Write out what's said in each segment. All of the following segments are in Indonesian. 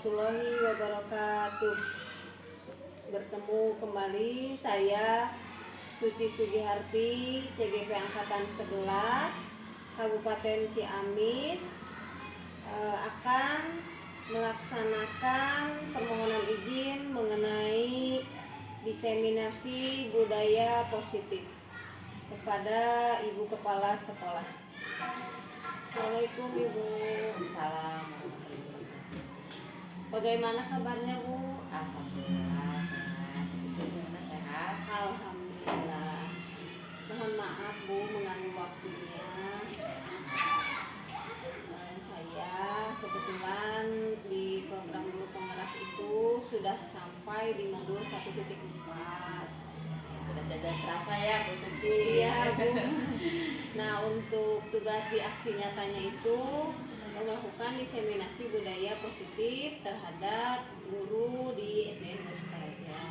warahmatullahi wabarakatuh. Bertemu kembali saya Suci Sugiharti, CGP Angkatan 11 Kabupaten Ciamis, akan melaksanakan permohonan izin mengenai diseminasi budaya positif kepada Ibu Kepala Sekolah. Assalamualaikum Ibu. Assalamualaikum. Bagaimana kabarnya Bu? Alhamdulillah sehat. Alhamdulillah. Mohon maaf Bu mengganggu waktunya. Saya kebetulan di program guru penggerak itu sudah sampai di modul 1.4. Sudah tidak terasa ya Bu Suci. Iya Bu. Nah, untuk tugas di aksi nyatanya itu melakukan diseminasi budaya positif terhadap guru di SDN Sukaraja.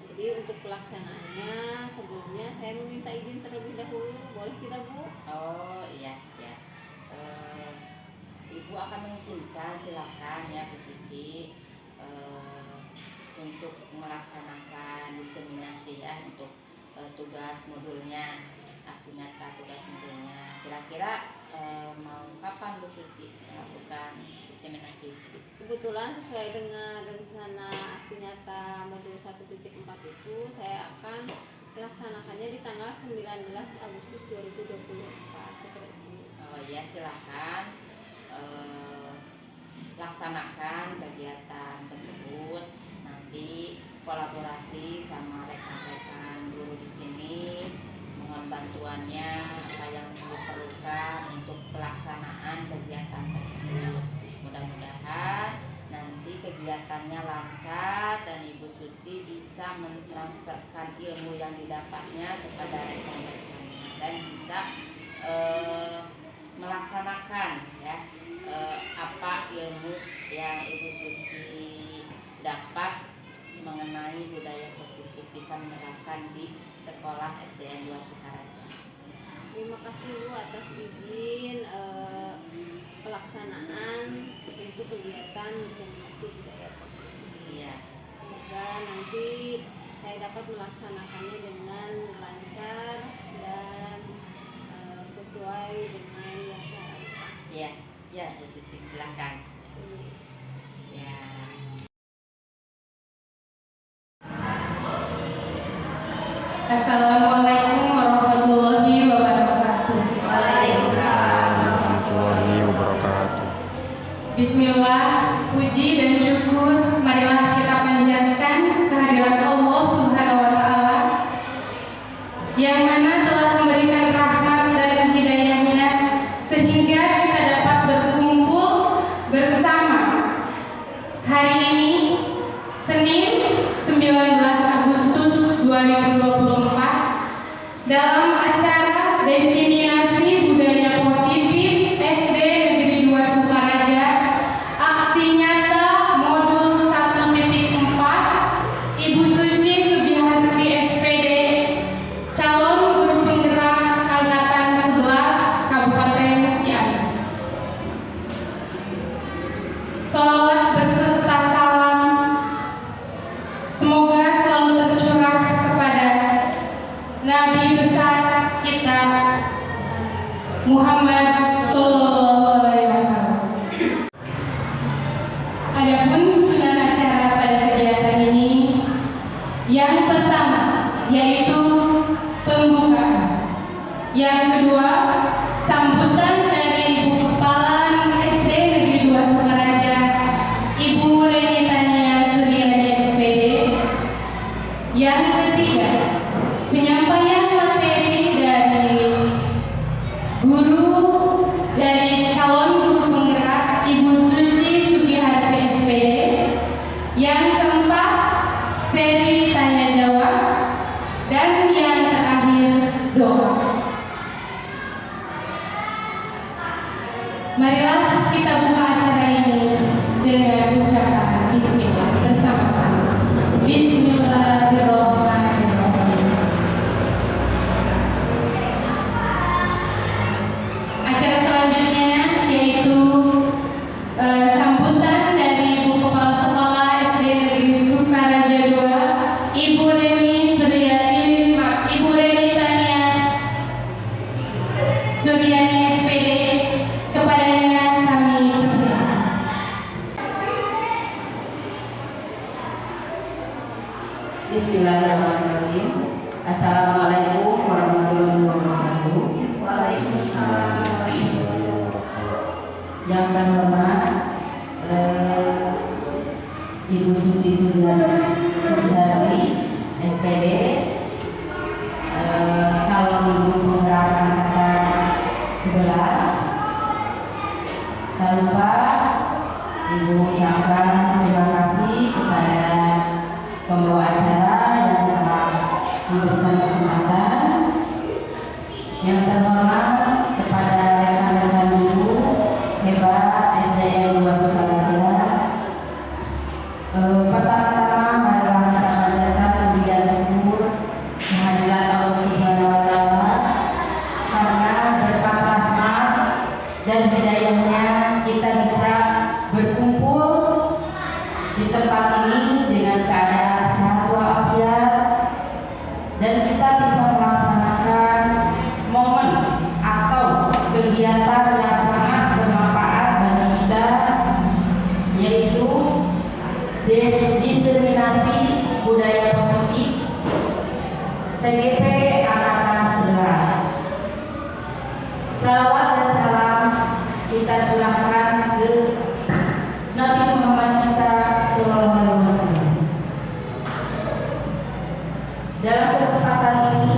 Jadi untuk pelaksanaannya sebelumnya saya meminta izin terlebih dahulu, boleh tidak Bu? Oh iya ya. Ibu akan mengizinkan, silakan ya Bu Suci, untuk melaksanakan diseminasi ya untuk tugas modulnya, aksi nyata tugas modulnya. Kira-kira mau kapan Bu Suci melakukan diseminasi? Kebetulan sesuai dengan rencana aksi nyata modul 1.4 itu saya akan melaksanakannya di tanggal 19 Agustus 2024 seperti itu. Oh ya, silakan laksanakan kegiatan tersebut. Nanti kolaborasi sama rekan-rekan guru di sini, mohon bantuannya apa yang diperlukan untuk pelaksanaan kegiatan tersebut. Mudah-mudahan nanti kegiatannya lancar dan Ibu Suci bisa mentransferkan ilmu yang didapatnya kepada rekan-rekannya dan bisa melaksanakan ya apa ilmu yang Ibu Suci dapat mengenai budaya positif, bisa menerapkan di sekolah SDN 2 Sukaraja. Terima kasih Bu atas izin pelaksanaan untuk kegiatan diseminasi budaya positif. Iya. Semoga nanti saya dapat melaksanakannya dengan lancar dan sesuai dengan yang diharapkan. Iya, ya Bu Suci, silakan. Ya. Assalamualaikum warahmatullahi wabarakatuh. Waalaikumsalam warahmatullahi wabarakatuh. Bismillah, puji dan syukur marilah kita panjatkan kehadirat Allah Subhanahu wa Ta'ala yang mana telah memberikan rahmat dan hidayahnya sehingga kita dapat berkumpul bersama hari ini Senin 19 Agustus 2024 dalam acara diseminasi budaya positif SD Negeri 2 Sukaraja, aksi nyata modul 1.4, Ibu Suci Sugiharti SPD, calon guru penggerak angkatan 11 Kabupaten Ciamis. Sholawat beserta salam semoga selalu tercurah kepada Nabi besar kita Muhammad Sallallahu Alaihi Wasallam. Adapun susunan acara pada kegiatan ini, yang pertama yaitu pembukaan, yang kedua sambutan dari Ibu Kepala SD Negeri 2 Sukaraja, Ibu Reni Tania Suryani SPD, yang ketiga penyampaian materi dari guru dari calon guru penggerak Ibu Suci Sugiharti SPD, yang keempat seri tanya jawab, dan yang terakhir doa. Marilah kita buka acara ini dengan ucapan Bismillah bersama-sama. Bismillahirrahmanirrahim. Acara selanjutnya yaitu sambutan Yang terhormat kepada rekan-rekan guru hebat SDN 2 Sukaraja. Pertama-tama marilah kita panjatkan puji dan syukur kehadirat Allah Subhanahu wa Ta'ala, karena berkat rahmat dan hidayahnya kita bisa berkumpul di tempat ini dengan keadaan sehat walafiat, dan kita bisa melaksanakan momen atau kegiatan yang sangat bermanfaat bagi kita, yaitu diseminasi budaya positif CGP Angkatan 11. Salawat dan salam kita curahkan ke Nabi Muhammad kita Sallallahu Alaihi Wasallam. Dalam kesempatan ini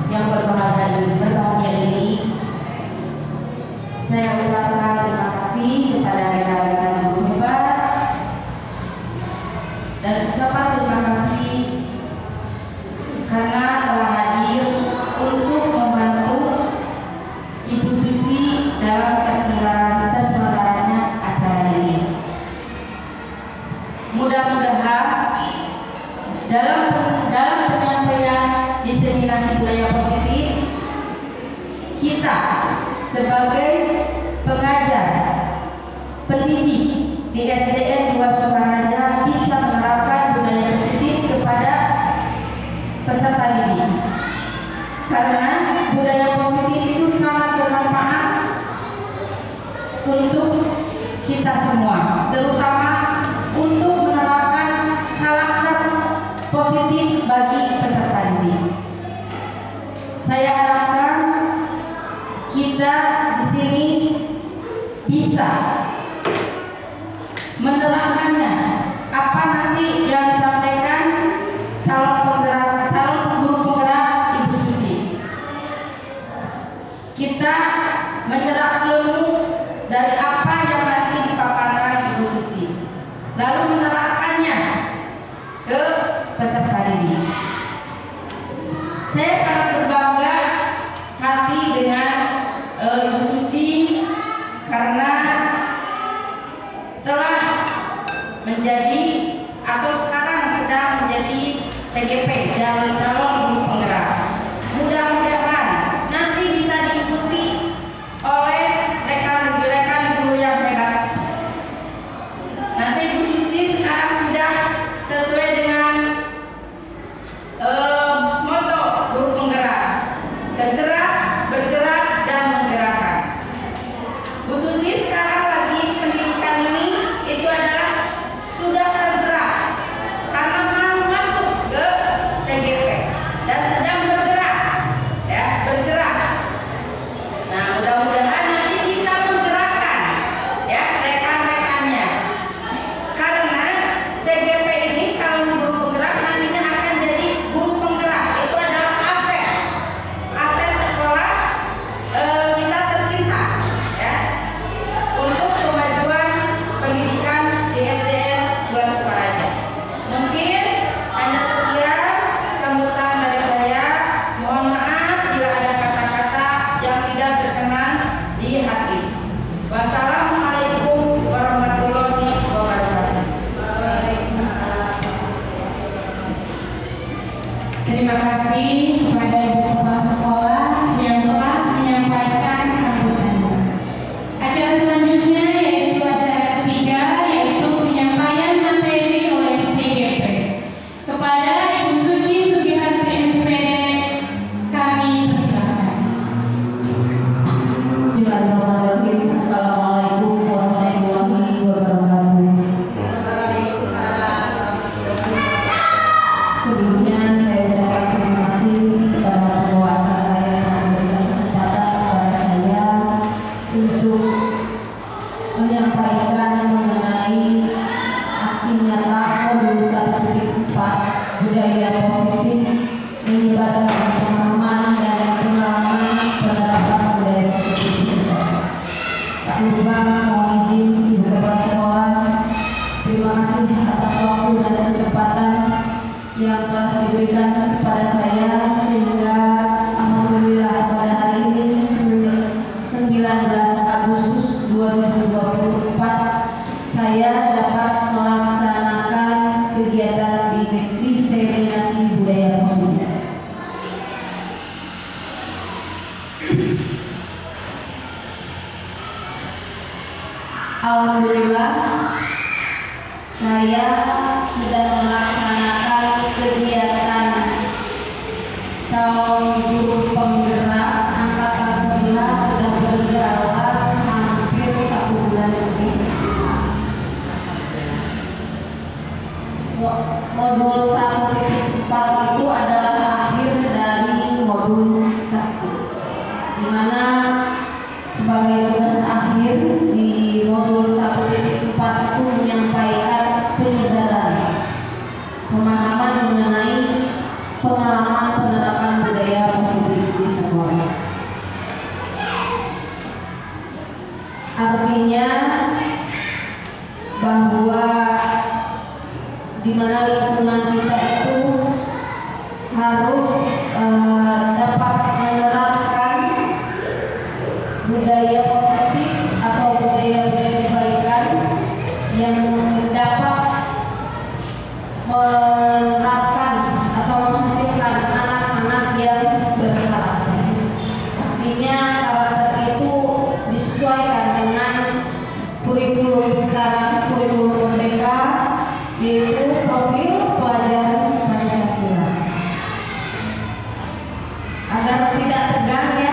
yang berbahagia ini, saya ucapkan terima kasih kepada rekan-rekan guru hebat, dan ucapan terima kasih karena telah hadir untuk membantu Ibu Suci dalam terselenggaranya acara ini. Mudah-mudahan dalam penyampaian diseminasi budaya positif, kita sebagai pengajar pendidik di SDN 2 Sukaraja bisa menerapkan budaya positif kepada peserta didik, karena budaya positif itu sangat bermanfaat untuk kita semua, terutama untuk menerapkan karakter positif bagi peserta didik. Saya harapkan kita di sini bisa menerapkannya apa nanti yang disampaikan calon guru penggerak Ibu Suci. Kita menyerap ilmu dari apa yang nanti dipaparkan Ibu Suci, lalu menerapkannya ke peserta didik. Saya sangat berbangga hati dengan Ibu Suci karena telah menjadi atau sekarang sedang menjadi CGP, calon guru penggerak. Mudah-mudahan nanti bisa diikuti oleh rekan guru yang hebat. Nanti Ibu Suci sekarang sudah sesuai dengan moto guru penggerak. Alhamdulillah, saya sudah melaksanakan kegiatan calon guru penggerak angkatan 11 sudah berjalan hampir 1 bulan lebih. Modul 1.4 itu adalah akhir dari modul 1, di mana sebagai tugas akhir di modul 1.4 itu menyampaikan penyebaran pemahaman mengenai pengalaman penerapan budaya positif di sekolah. Artinya bahwa di mana lingkungan kita itu harus dapat menerapkan budaya positif atau budaya-budaya kebaikan yang dapat menerapkan atau menghasilkan anak-anak yang berkarakter. Artinya karakter itu disesuaikan dengan kurikulum sekarang, kurikulum merdeka, yaitu profil pelajaran Pancasila. Agar tidak tegang ya,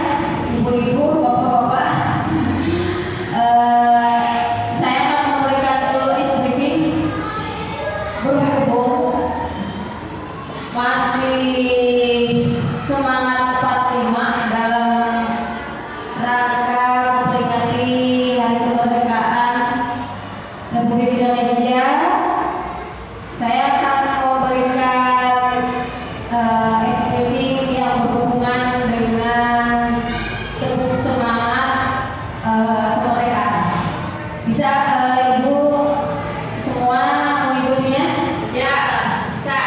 ibu-ibu, bapak-bapak, saya akan memberikan dulu briefing berhubung masih semangat 45 dalam rangka memperingati Hari Kemerdekaan Republik Indonesia. Saya akan memberikan briefing yang berhubungan dengan teguh semangat kemerdekaan. Bisa ibu semua mengikutinya? Ya, bisa.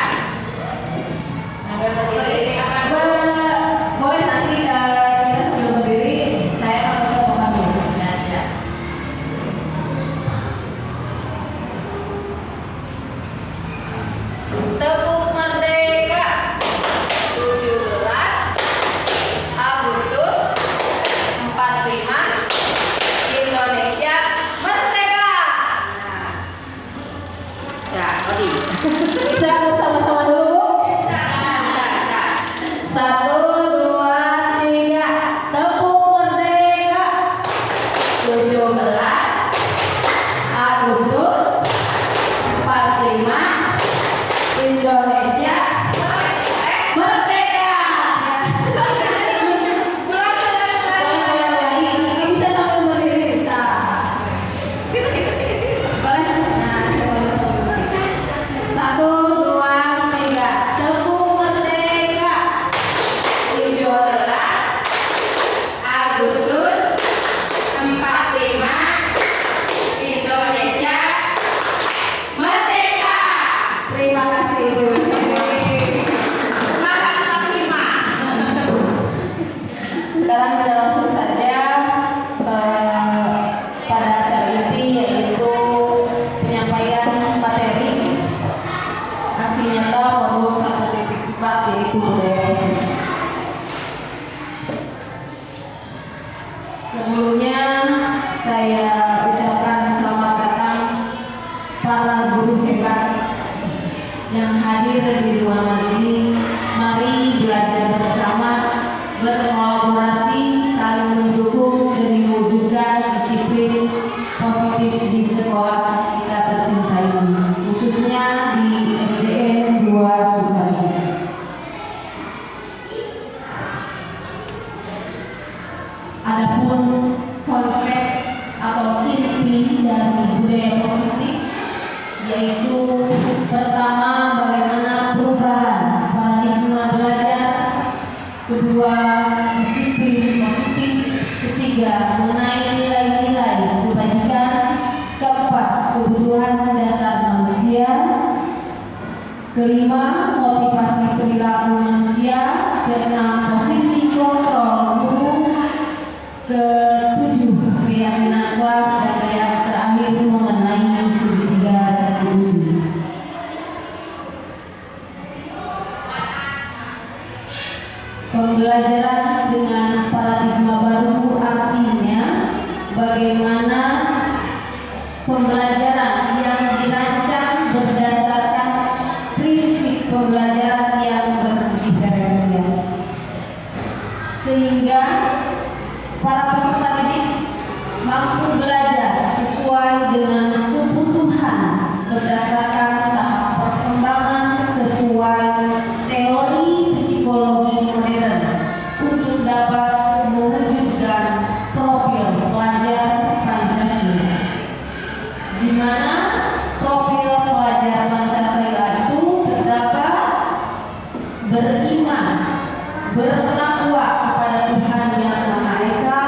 Boleh nanti kita sambil berdiri, saya akan mencoba dulu. Ya, ya. Teguh merdeka 17 Agustus 45 Indonesia merdeka. Ya, Odi. Bisa bersama-sama dulu, Bu? Bisa. 1, 2, 3. Teguh merdeka 17 Agustus 45 Indonesia merdeka. Boleh bisa sambil berdiri, bisa. Boleh? Nah, sambil berdiri. 1, 2, 3. Teguh merdeka 17 Agustus 45 Indonesia merdeka. Terima kasih Ibu. Sekarang kita langsung saja pada acara inti, yaitu penyampaian materi aksi nyata modul 1.4, yaitu budaya positif. Sebelumnya saya ucapkan selamat datang para guru hebat yang hadir di ruangan ini. Mari belajar bersama, berkolaborasi, saling mendukung demi mewujudkan disiplin positif di sekolah kita tercinta ini, khususnya di SDN 2 Sukarjo. Adapun konsep atau inti dari budaya positif, yaitu pertama, bagaimana perubahan paradigma belajar, kedua, disiplin positif, ketiga, mengenai nilai-nilai kebajikan, keempat, kebutuhan dasar manusia, kelima, motivasi perilaku manusia, keenam, posisi kontrol guru, ketujuh, keyakinan kelas, dan yang terakhir mengenai segitiga distribusi. Pembelajaran dengan paradigma sehingga para peserta didik mampu belajar sesuai dengan kebutuhan berdasarkan tahap perkembangan sesuai teori psikologi modern untuk dapat mewujudkan profil pelajar Pancasila, di mana profil pelajar Pancasila itu terdapat beriman, bertakwa kepada Tuhan Yang Maha Esa,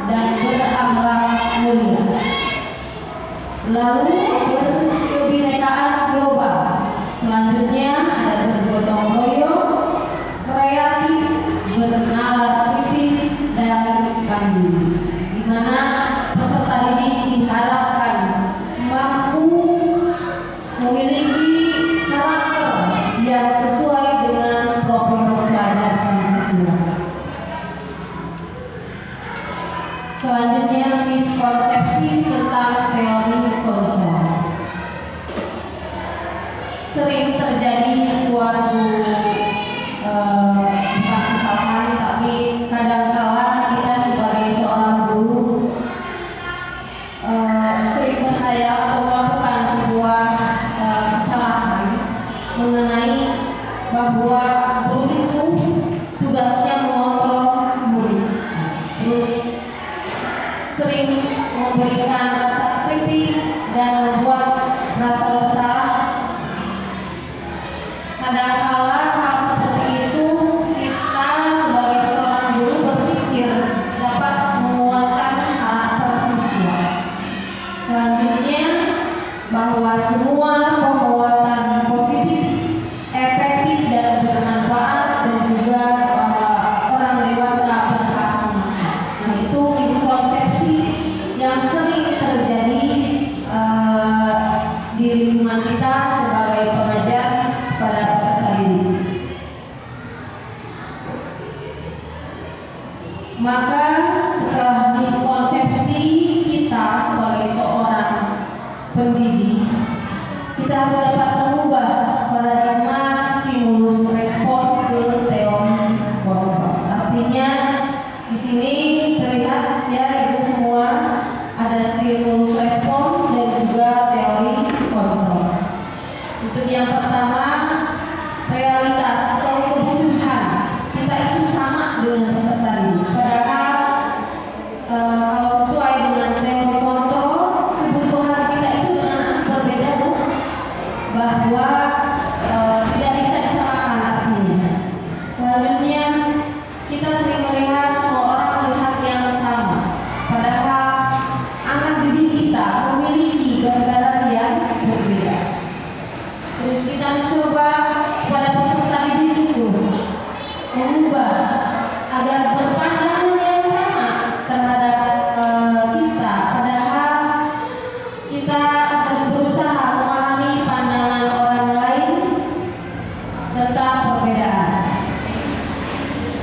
dan berakhlak mulia. Lalu berkebinekaan global. Selanjutnya ada bergotong royong, kreatif, bernalar kritis, dan mandiri, di mana peserta didik diharapkan mampu memiliki karakter yang sesuai dengan profil pelajar Pancasila. Selanjutnya miskonsepsi tentang teori kontrol. Sering terjadi suatu bukan kesalahan, tapi kadangkala kita sebagai seorang guru sering berhayal atau melakukan sebuah kesalahan mengenai bahwa guru itu tugasnya mengontrol murid, terus sering memberikan rasa kritik dan membuat rasa bersalah. Kadangkala hal seperti itu kita sebagai seorang guru berpikir dapat menguatkan karakter siswa. Selanjutnya, bahwa semua penguatan positif, efektif dan bermanfaat, dan juga bahwa orang dewasa berhak memakai. Nah, itu miskonsepsi yang sering terjadi di lingkungan kita sebagai pengajar pada peserta didik. Maka setelah miskonsepsi kita sebagai seorang pendidik, kita harus dapat mengubah paradigma stimulus respon ke teori kontrol. Artinya di sini terlihat ya itu semua ada stimulus respon dan juga teori kontrol. Untuk yang pertama, realitas atau kebutuhan kita itu sama dengan peserta didik. Padahal kalau sesuai dengan teori kontrol, kebutuhan kita itu dengan berbeda, bahwa tidak bisa disamakan artinya. Selanjutnya, kita sering melihat semua orang melihat yang sama, padahal anak didik kita memiliki gambaran yang berbeda. Terus kita mencoba pada peserta didik itu mengubah agar berpandangan yang sama terhadap kita, padahal kita harus berusaha memahami pandangan orang lain tentang perbedaan.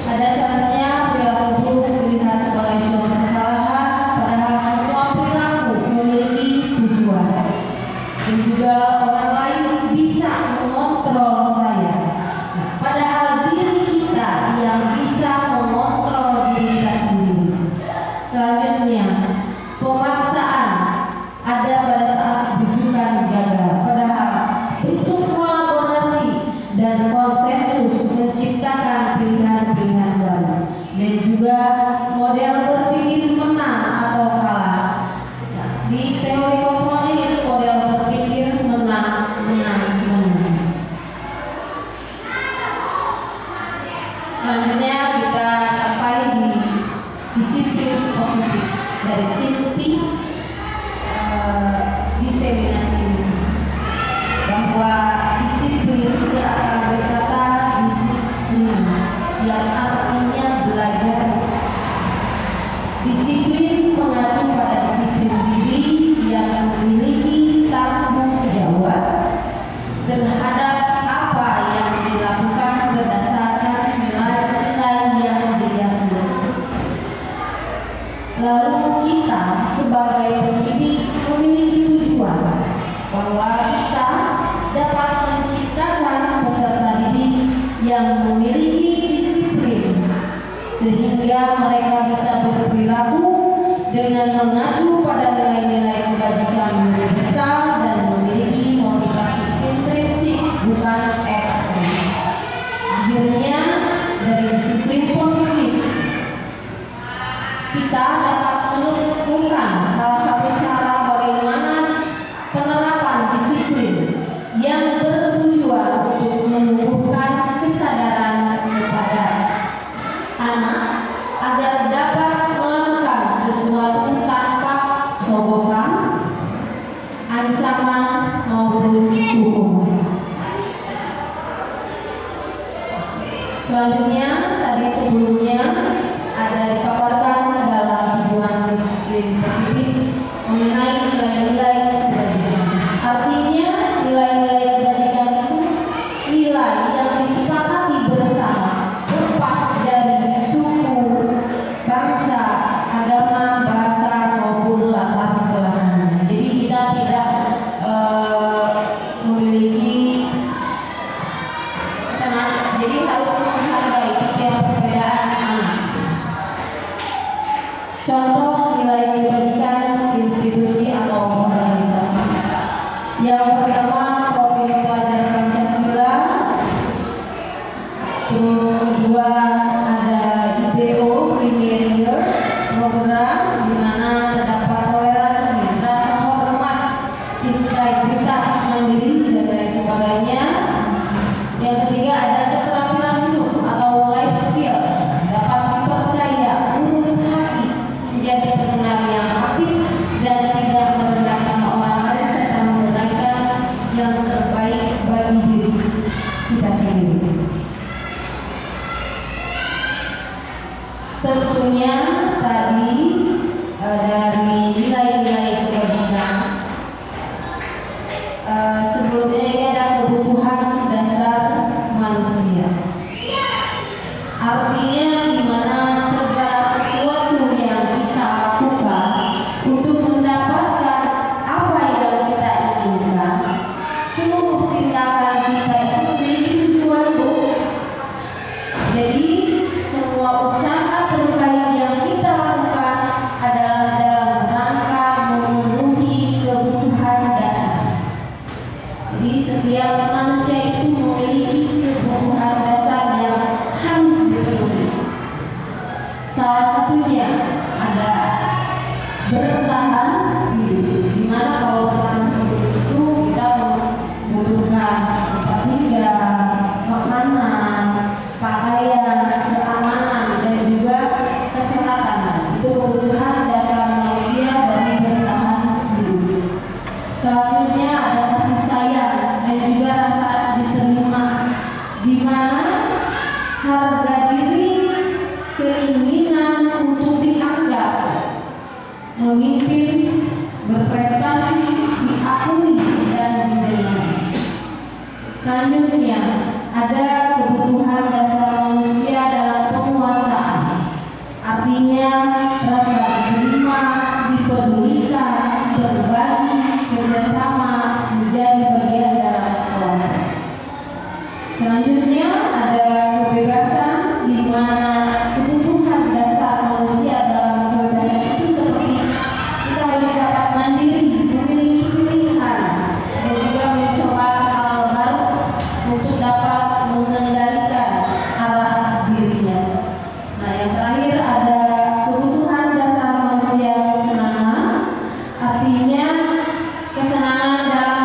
Pada saatnya perilaku buruk dilihat sebagai suatu kesalahan, padahal semua perilaku memiliki tujuan. Dan juga orang lain bisa mengontrol saya, padahal diri kita yang bisa mengontrol diri kita sendiri. Selanjutnya, pemaksaan ada pada saat rujukan gagal, padahal bentuk kolaborasi dan konsensus menciptakan pilihan-pilihan baru, dan juga model berpikir menang atau kalah. Nah, di teori kontrolnya itu model berpikir menang. Selanjutnya kita sampai di disiplin positif dari inti diseminasi ini, bahwa disiplin berasal dari kata disiplin yang artinya belajar. Disiplin mengacu pada disiplin diri yang memiliki tanggung jawab terhadap apa yang dilakukan berdasarkan nilai-nilai yang diyakini. Lalu kita sebagai pendidik memiliki tujuan bahwa kita dapat menciptakan peserta didik yang memiliki disiplin, sehingga mereka bisa berperilaku dengan mengacu pada nilai-nilai kebajikan universal dan memiliki motivasi intrinsik bukan ekstrinsik. Akhirnya, dari disiplin positif kita dapat menemukan salah satu cara bagaimana penerapan disiplin yang bertujuan untuk menumbuhkan kesadaran kepada anak agar dapat melakukan sesuatu tanpa sogokan, ancaman maupun hukuman. Selanjutnya, tadi sebelumnya ada dipaparkan dalam tujuan disiplin positif mengenai nilai-nilai kebajikan. Artinya, nilai-nilai kebajikan itu nilai yang disepakati bersama, lepas dari suku, bangsa, agama, bahasa maupun latar belakang. Jadi kita tidak memiliki semangat. Jadi harus menghargai setiap perbedaan anak. Contoh nilai kebajikan institusi atau organisasi. Yang pertama, profil pelajar Pancasila. Terus kedua ada IPO, Premier Years program di mana terdapat toleransi, rasa hormat, integritas, mandiri dan lain sebagainya. Yang ketiga ada keterampilan hidup atau life skill, dapat dipercaya, lurus hati, menjadi pendengar yang aktif dan tidak merendahkan orang lain serta menunaikan yang terbaik bagi diri kita sendiri. Tentunya tadi dari nilai-nilai kebajikan, sebelumnya ini ada kebutuhan dasar manusia. Artinya di mana segala sesuatu yang kita lakukan untuk mendapatkan apa yang kita inginkan, seluruh tindakan kita itu memiliki tujuan, Bu. Jadi semua usaha terbaik yang kita lakukan adalah dalam rangka memenuhi kebutuhan dasar. Jadi setiap manusia itu memiliki kebutuhan dasar yang harus dipenuhi. Salah satunya ada bertahan hidup. Dimana kalau bertahan hidup itu kita membutuhkan tempat tinggal, makanan, pakaian, keamanan dan juga kesehatan. Itu kebutuhan dasar manusia dari bertahan hidup. Selanjutnya ada kasih sayang dan juga rasa diterima, di mana harga diri, keinginan untuk dianggap, memimpin, berprestasi, diakui dan didengar. Selanjutnya ada kebutuhan dasar manusia dalam penguasaan, artinya rasa diterima, dipedulikan, berbagi, kerjasama, menjadi bagian dalam kelompok. Selanjutnya ada kebebasan, di mana kebutuhan dasar manusia dalam kebebasan itu seperti kita harus dapat mandiri, memiliki pilihan, dan juga mencoba hal baru untuk dapat mengendalikan arah dirinya. Nah, yang terakhir ada kebutuhan dasar manusia kesenangan, artinya kesenangan dalam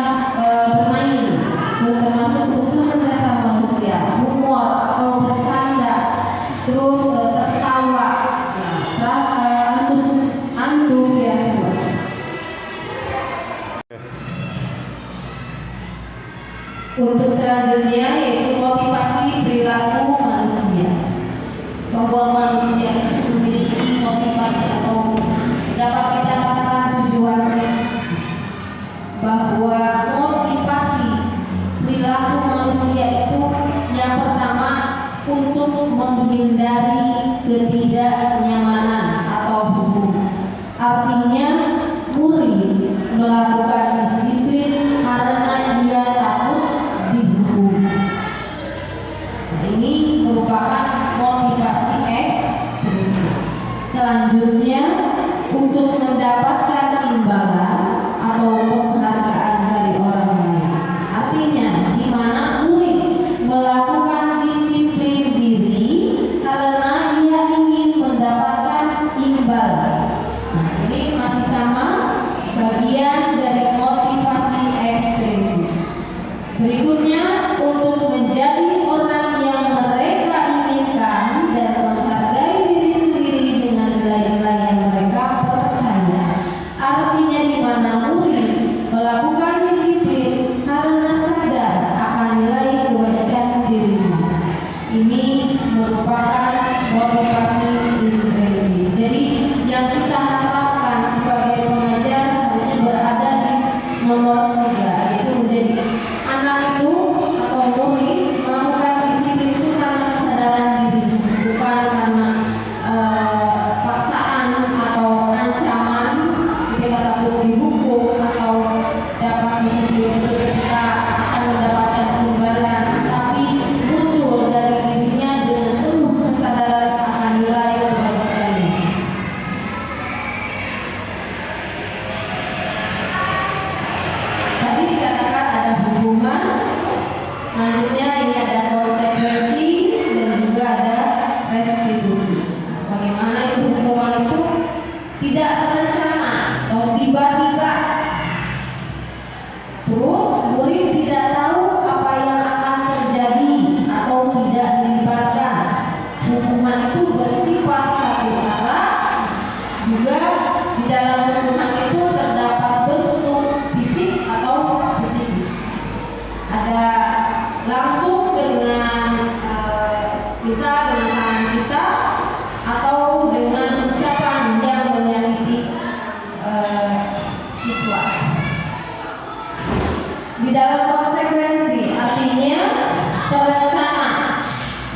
bermain, termasuk kebutuhan dasar manusia, humor atau bercanda, terus tertawa, antusiasme. Untuk selanjutnya yaitu motivasi perilaku manusia, bahwa manusia itu memiliki motivasi atau dapat kita katakan tujuan, bahwa motivasi perilaku manusia itu yang pertama untuk menghindari ketidaknyamanan atau hukum. Artinya murid melakukan disiplin karena dia takut dihukum. Nah, ini merupakan motivasi X Selanjutnya, untuk mendapatkan imbalan atau penghargaan dari orang lain. Artinya, di mana murid melakukan disiplin diri karena ia ingin mendapatkan imbalan. Nah, ini masih sama, bagian dari motivasi ekstrinsi. Berikutnya, untuk menjadi orang yang mereka inginkan dan menghargai diri sendiri dengan nilai-nilai yang mereka percaya. Artinya, di mana murid melakukan disiplin karena sadar akan nilai kewajiban dirinya. Ini merupakan motivasi intrinsi. Jadi yang kita harapkan sebagai pengajar harusnya berada di nomor 3, yaitu menjadi anak itu atau murid melakukan disiplin itu karena kesadaran diri, bukan karena paksaan atau ancaman ketika takut dihukum atau dapat disiplin itu kita akan mendapatkan imbalan, tapi muncul dari dirinya dengan penuh kesadaran akan nilai kewajibannya. Tadi dikatakan ada hubungan, selanjutnya ini ada konsekuensi dan juga ada restitusi. Bagaimana itu hukuman itu tidak terencana atau tiba-tiba. Terus murid tidak tahu apa yang akan terjadi atau tidak dilibatkan. Hukuman itu bersifat satu arah. Juga di dalam hukuman itu terdapat bentuk fisik atau psikis. Ada langsung dengan misal dengan tangan kita atau dengan ucapan yang menyakiti siswa. Di dalam konsekuensi artinya terencana,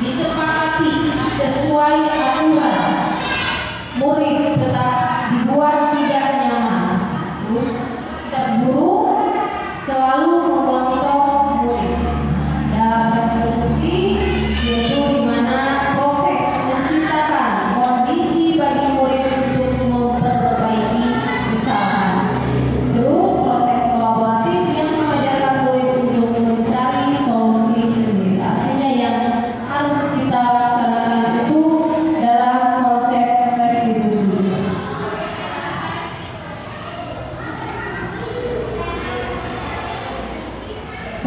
disepakati sesuai aturan. Murid tetap dibuat tidak nyaman. Terus setiap guru selalu memonitor murid. Dalam restitusi yaitu di mana proses menciptakan kondisi bagi murid untuk memperbaiki kesalahan. Terus proses kolaboratif yang mengajarkan murid untuk mencari solusi sendiri. Artinya yang harus kita laksanakan itu dalam konsep restitusi.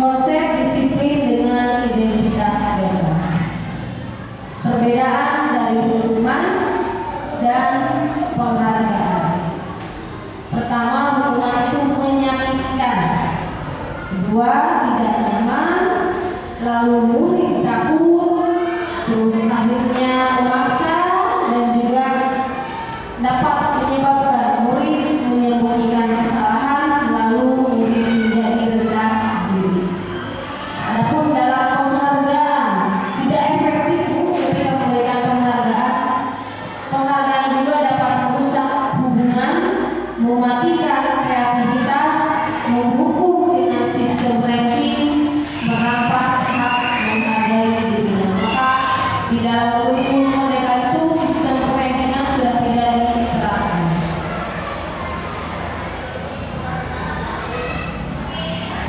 Konsep disiplin dengan identitas daerah. Perbedaan dari hukuman dan penghargaan. Pertama, hukuman itu menyakitkan. Kedua, tidak nyaman. Lalu murid takut. Terus akhirnya memaksa dan juga dapat menyebabkan murid menyembunyikan kesalahan, lalu murid menjadi rendah diri. Adapun dalam penghargaan tidak efektif ketika memberikan penghargaan. Penghargaan juga dapat merusak hubungan, mematikan kreativitas, menghukum dengan sistem ranking, merampas hak menghargai dirinya. Maka di dalam kurikulum mereka itu sistem rankingan sudah tidak diterapkan.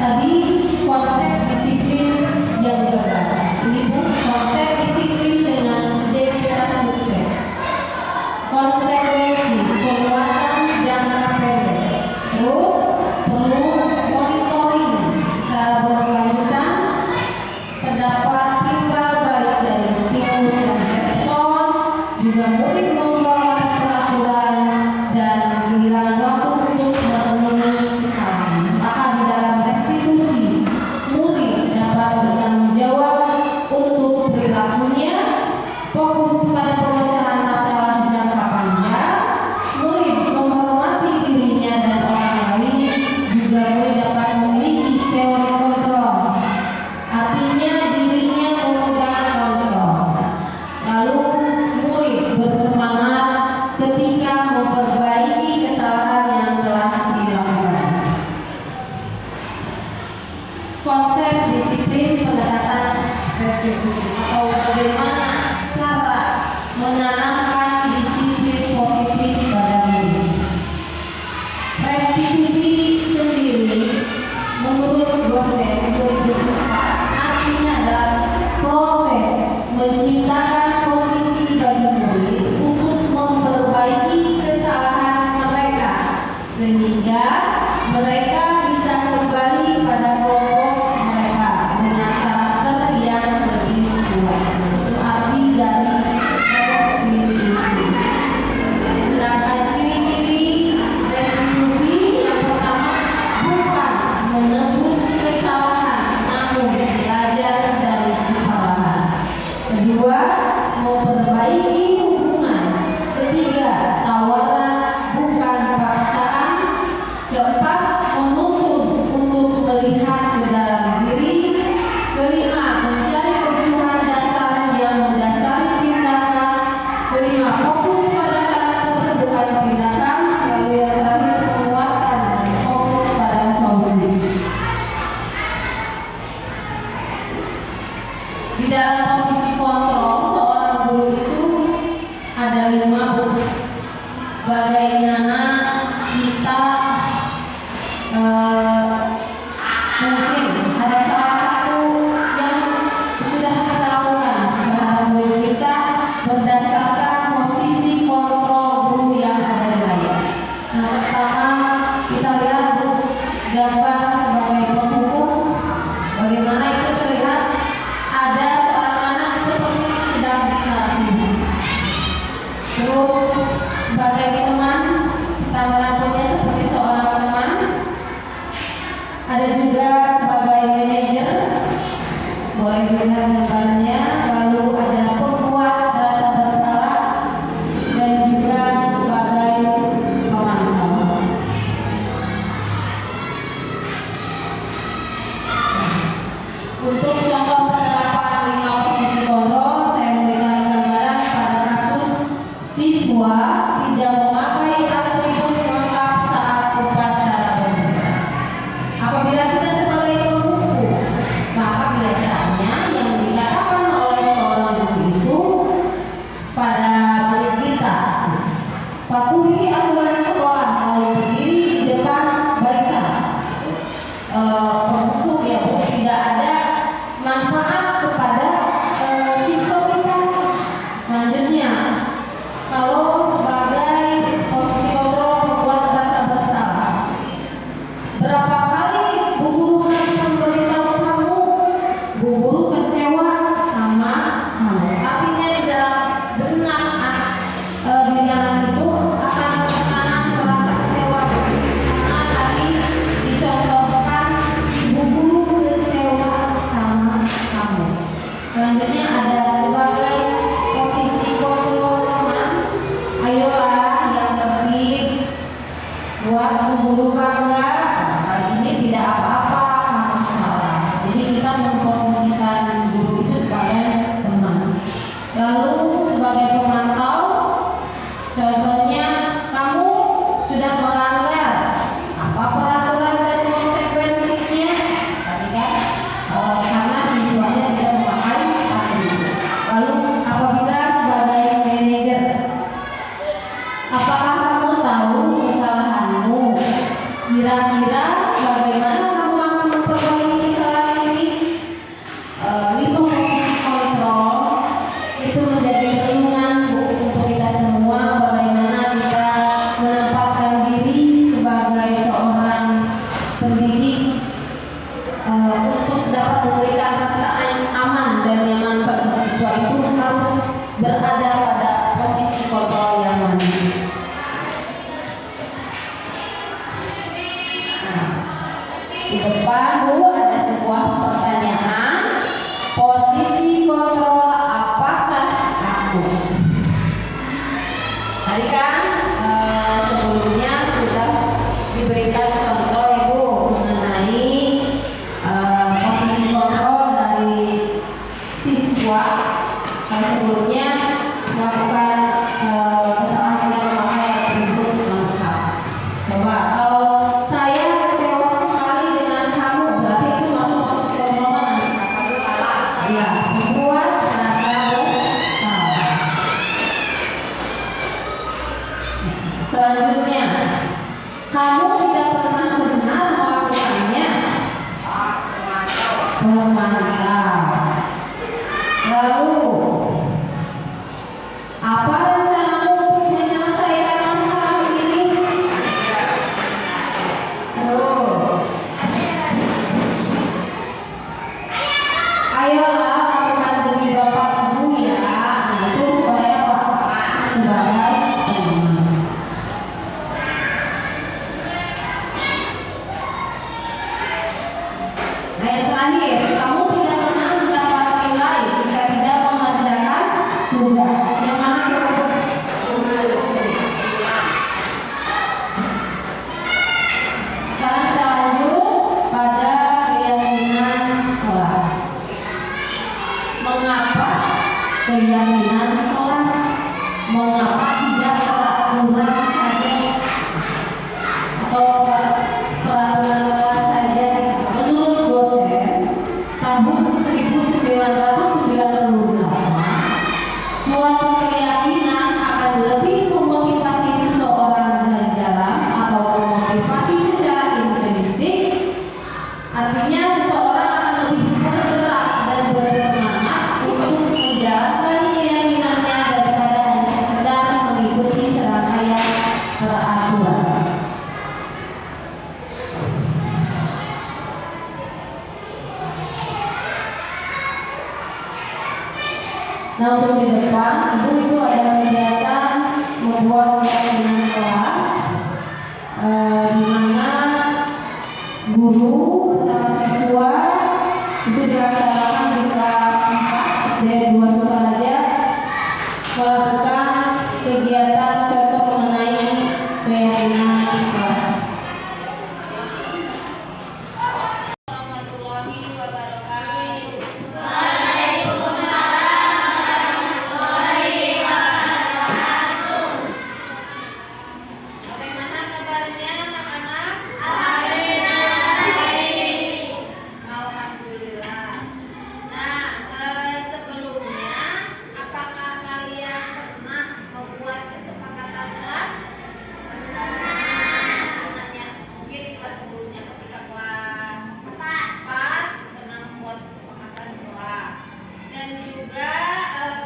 Tadi konsep disiplin yang gagal. Ini pun konsep disiplin dengan identitas sukses. Konsekuensi penguatan jangka pendek. Terus perlu monitoring secara berkelanjutan. Terdapat timbal balik dari stimulus dan respon. Juga murid membuat peraturan dan kehilangan waktu untuk memenuhi kesalahan. Maka di dalam restitusi murid dapat bertanggung jawab untuk perilakunya, fokus pada pemecahan masalah jangka panjang. bagaimana kita mungkin ada salah satu yang sudah kita lakukan terhadap murid kita berdasarkan posisi kontrol guru yang ada di layar. Nah, pertama kita lihat gambar sebagai penghukum, bagaimana itu terlihat ada seorang anak seperti sedang diterapi. Terus sebagai teman kita merangkulnya seperti seorang teman. Ada juga sebagai manajer, boleh dilihat gambarnya. Lalu ada pembuat rasa bersalah dan juga sebagai pemantau. Untuk contoh penerapan 5 posisi kontrol, saya memberikan gambaran pada kasus siswa tidak memakai atribut lengkap saat upacara bendera. Apabila kita sebagai penghukum, maka biasanya yang dikatakan oleh seorang guru itu pada murid kita, patuhi aturan sekolah, lalu berdiri di depan barisan. Penghukum ya Bu, tidak ada manfaat kepada siswa kita. Selanjutnya, kalau sebagai posisi kontrol membuat rasa bersalah, berapa kali bu guru harus memberitahu kamu, bu guru kecewa sama kamu. Artinya di dalam benak di dalam itu akan tertanam rasa kecewa, karena tadi dicontohkan bu guru kecewa sama kamu. Selanjutnya ada sebagai posisi kontrol teman, ayolah yang tertib, buat bu guru bangga. Kali ini tidak apa-apa, kamu salah. Jadi kita memposisikan guru itu sebagai teman. Lalu sebagai pemantau, contohnya kamu sudah melanggar apa peraturan dan konsekuensinya. Tadi kan karena siswanya tidak memakai atribut. Lalu apabila sebagai manajer, apakah kamu tahu kesalahanmu? Kira-kira bagaimana kamu akan memperbaiki kesalahan ini? 5 posisi kontrol itu menjadi renungan Bu untuk kita semua, bagaimana kita menempatkan diri sebagai seorang pendidik untuk dapat memberikan rasa aman dan nyaman bagi siswa itu harus berada pada posisi kontrol yang mandiri. Di depan Bu ada sebuah pertanyaan, posisi kontrol apakah aku? Tadi kan sebelumnya sudah diberikan contoh Ibu mengenai posisi kontrol dari siswa yang sebelumnya melakukan kesalahan tidak memakai atribut lengkap. Coba kalau saya kecewa sekali dengan kamu, berarti itu masuk posisi kontrol mana? Rasa bersalah. Iya, membuat rasa bersalah. Selanjutnya, kamu tidak pernah benar melakukannya. Memantau. Lalu, apa rencanamu untuk menyelesaikan masalah ini? Terus, ayolah lakukan demi Bapak Ibu ya. Nah, itu sebagai apa? Sebagai teman. Nah, yang terakhir, kamu tidak pernah mendapat nilai jika tidak Nah, untuk di depan itu ada kegiatan membuat keyakinan kelas, di mana guru bersama siswa itu dilaksanakan di kelas 4 SD 2 Sukaraja melakukan kegiatan contoh mengenai keyakinan kelas. Warahmatullahi wabarakatuh. Bagaimana kabarnya anak-anak? Alhamdulillah. Nah, sebelumnya apakah kalian pernah membuat kesepakatan kelas? Nanya, mungkin di kelas sebelumnya ketika kelas 4 pernah membuat kesepakatan kelas. Dan juga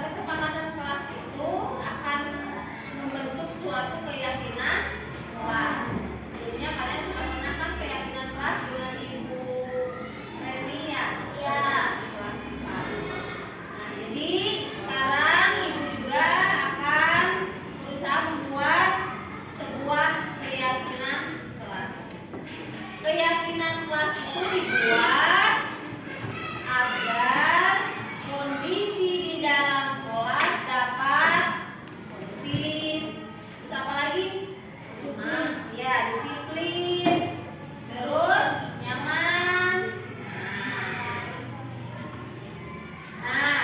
kesepakatan kelas itu akan membentuk suatu keyakinan kelas. Sebelumnya kalian sudah pernah kan keyakinan kelas dengan Ibu Reni ya? Iya. Di kelas 4. Nah, jadi sekarang Ibu juga akan berusaha membuat sebuah keyakinan kelas. Keyakinan kelas itu dibuat agar kondisi di dalam kelas dapat kondusif. Terus apa lagi? Ya, disiplin. Terus nyaman. Nah,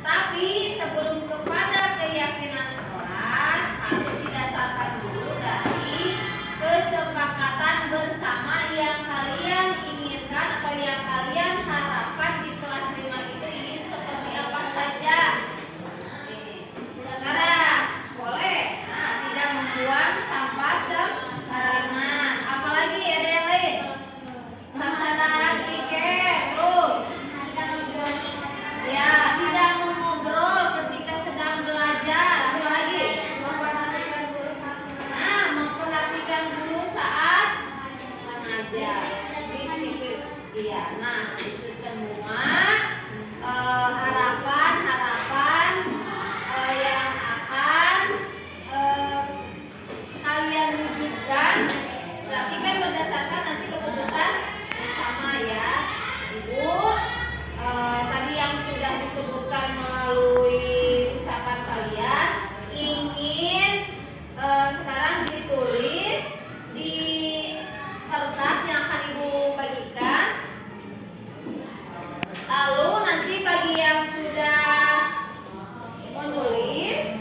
tapi sebelum kepada keyakinan kelas harus didasarkan dulu dari kesepakatan bersama yang kalian inginkan atau yang kalian harapkan di kelas 5 itu ingin seperti apa saja. Sekarang boleh tidak membuang sampah sembarangan. Apalagi ada yang lain? Melaksanakan piket. Terus ya, tidak mengobrol ketika sedang belajar. Apalagi? Memperhatikan guru saat mengajar. Disiplin. Iya. Nah, itu semua harapan-harapan yang akan kalian wujudkan. Berarti kan berdasarkan nanti keputusan bersama ya, Ibu. Tadi yang sudah disebutkan melalui ucapan kalian ingin sekarang ditulis di kertas yang akan Ibu bagikan. Lalu nanti bagi yang sudah menulis,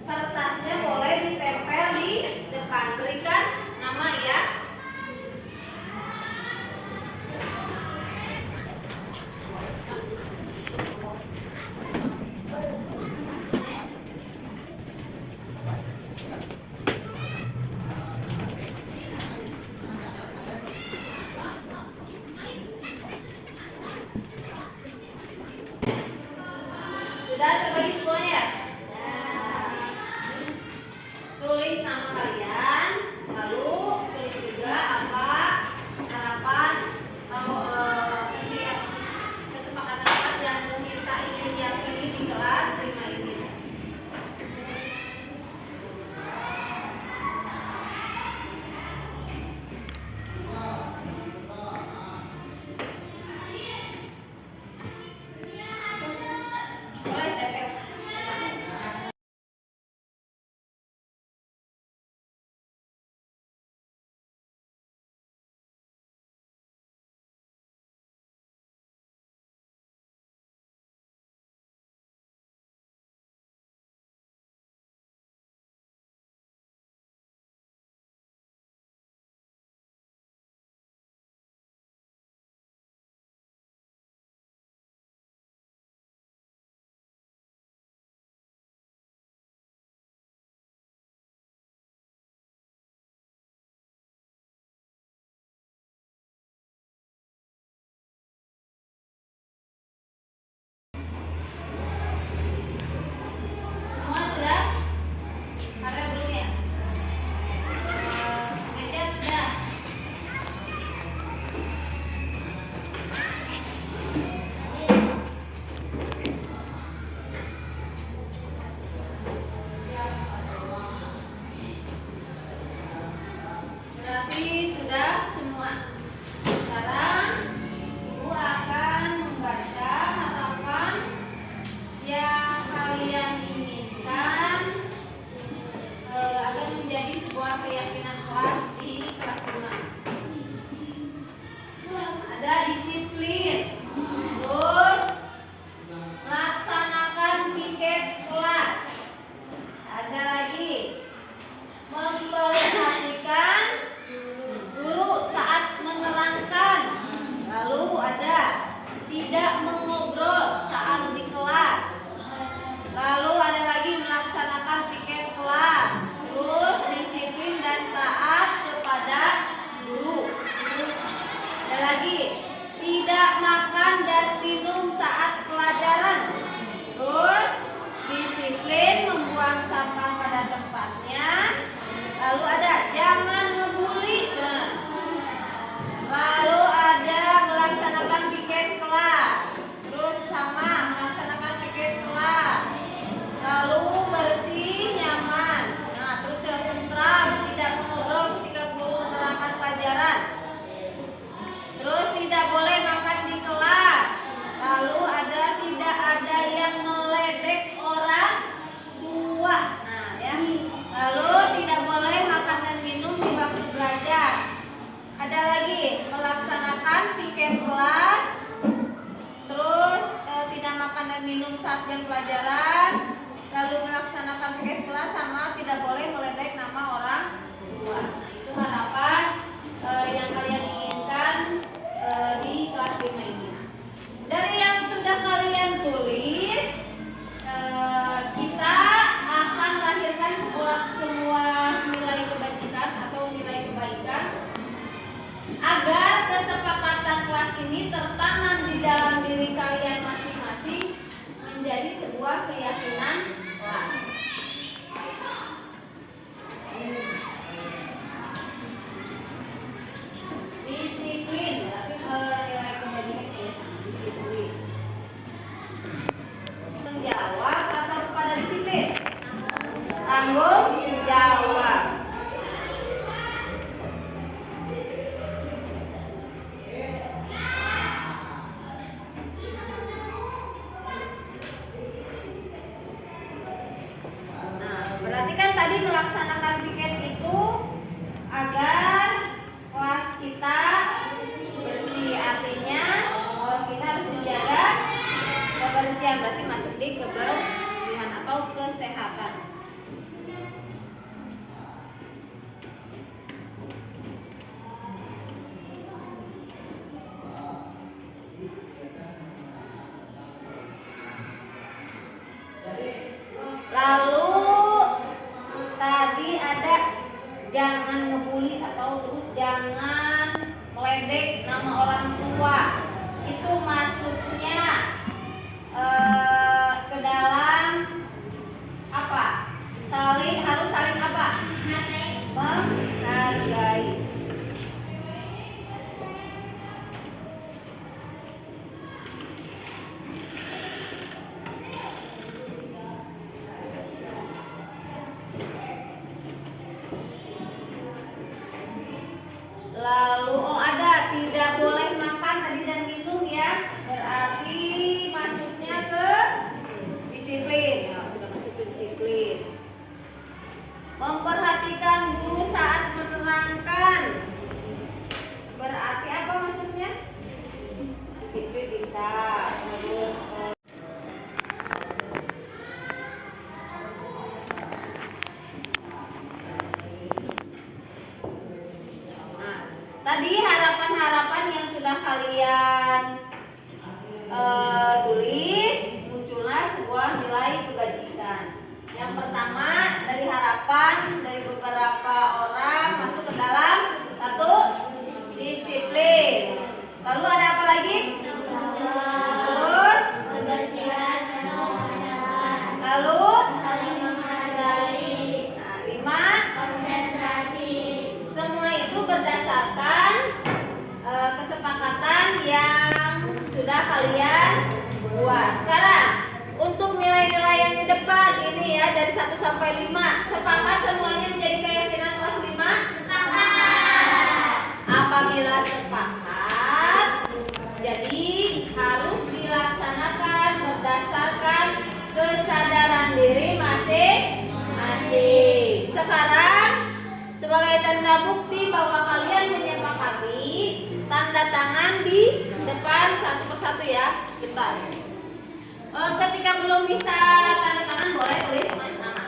kertasnya boleh ditempel di depan. Berikan nama ya. Sudah terbagi semuanya? Tulis nama kalian, lalu tulis juga apa harapan atau kesepakatan kelas yang kita ingin yakini di kelas 5 ini. Berarti sudah semua. Sekarang Ibu akan membaca harapan yang kalian inginkan agar menjadi sebuah keyakinan kelas di kelas 5. Ada disiplin, terus melaksanakan piket kelas, ada lagi memperhatikan guru saat menerangkan, lalu ada tidak mengobrol saat di kelas, lalu ada lagi melaksanakan piket kelas, terus disiplin dan taat kepada guru. Ada lagi tidak makan dan minum saat pelajaran, terus disiplin membuang sampah pada tempatnya, lalu ada jangan ngebully, lalu ada melaksanakan piket kelas, terus sama melaksanakan piket kelas, lalu bersih nyaman, nah terus tentram, tidak mengobrol ketika guru menerangkan pelajaran, terus tidak boleh makan di kelas, lalu ada tidak ada yang meledek orang tua, nah ya, lalu tidak boleh makan dan minum di waktu belajar, ada lagi melaksanakan piket kelas, terus tidak makan dan minum saat jam pelajaran, lalu melaksanakan piket kelas sama tidak boleh meledek nama orang tua. Nah itu harapan yang kalian inginkan di kelas 5 ini. Dari yang sudah kalian tulis, kita akan lahirkan semua nilai kebajikan atau nilai kebaikan agar kesepakatan kelas ini tertanam di dalam diri kalian masing-masing menjadi sebuah keyakinan kelas. Disiplin, tapi nilai kebajikan ya sama disiplin. Tanggung jawab atau kepada disiplin? Tanggung jawab. Nah, berarti kan tadi melaksanakan piket itu agar kelas kita bersih, artinya kita harus menjaga kebersihan, berarti masuk di kebersihan atau kesehatan. Lalu tadi ada jangan ngebully atau terus jangan meledek nama orang tua. Itu masuknya ke dalam apa? Harus saling apa? Menghargai. Lalu ada tidak boleh makan tadi dan minum ya, berarti masuknya ke disiplin. Nah, sudah masuk ke disiplin. Memperhatikan guru saat menerangkan, berarti apa maksudnya? Disiplin bisa. Terus tadi harapan-harapan yang sudah kalian tulis, muncullah sebuah nilai kebajikan. Yang pertama dari harapan dari beberapa orang masuk ke dalam satu disiplin. Lalu ada apa lagi? Terus kebersihan dan kesehatan. Lalu saling menghargai. Nah, 5 konsentrasi. Semua itu berdasarkan kesepakatan yang sudah kalian buat. Sekarang untuk nilai-nilai yang di depan ini ya dari 1 sampai 5 sepakat semuanya. Sebagai tanda bukti bahwa kalian menyepakati, tanda tangan di depan satu persatu ya. Bentar. Ketika belum bisa tanda tangan boleh tulis nama.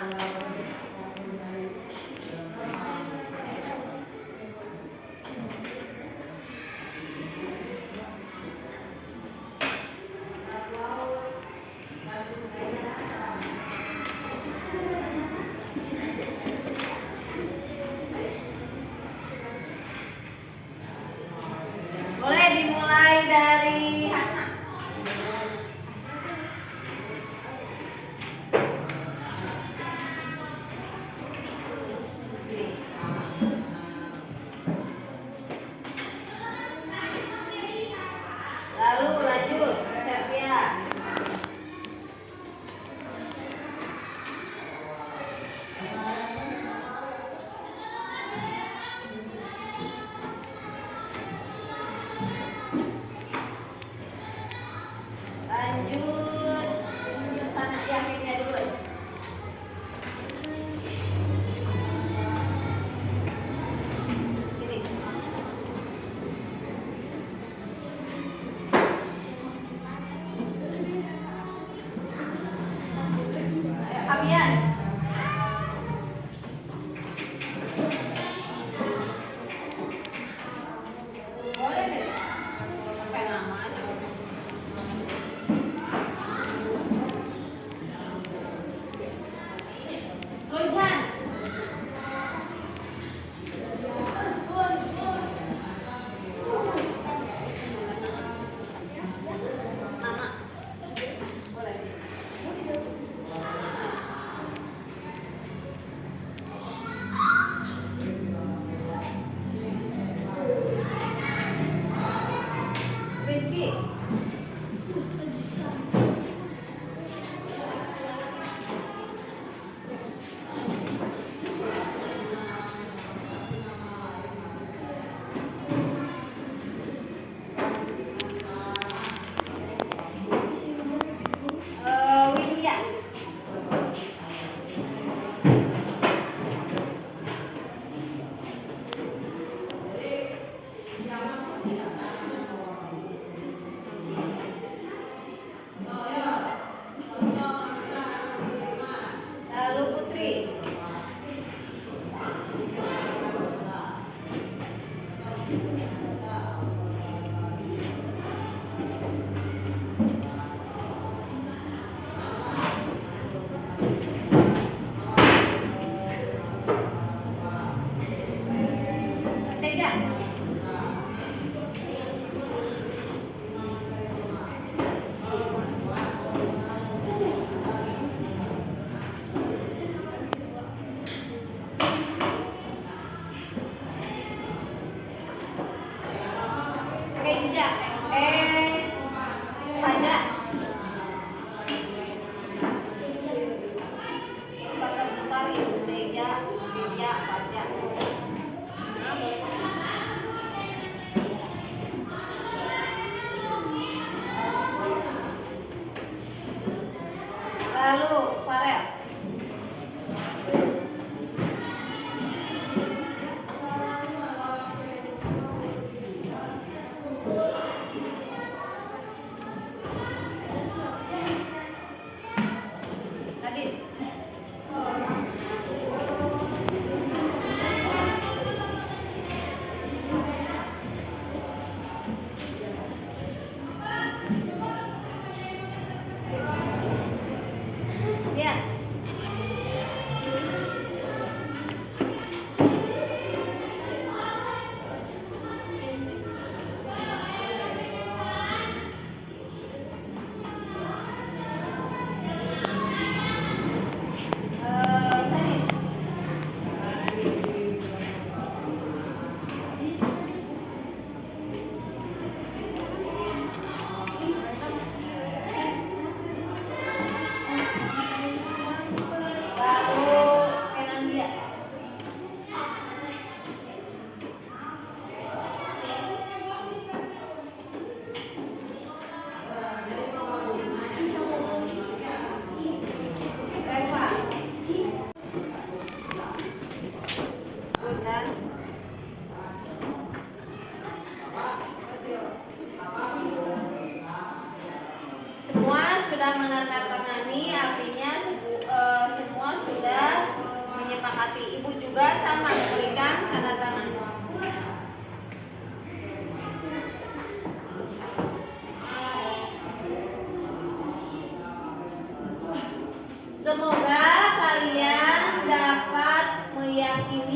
Boleh dimulai dari Hasna. Lalu lanjut, Septia. Lanjut, sana yakinnya dulu. Sini. Ayo, Abian. Boleh deh. Sampai nama aja. Loihan. Nama. Boleh. Rizky. Widya. Lalu Putri. Teja. Kenja. Faja. Kata Sukari. Teja, Kenja, Faja. Lalu Farel. Nadine.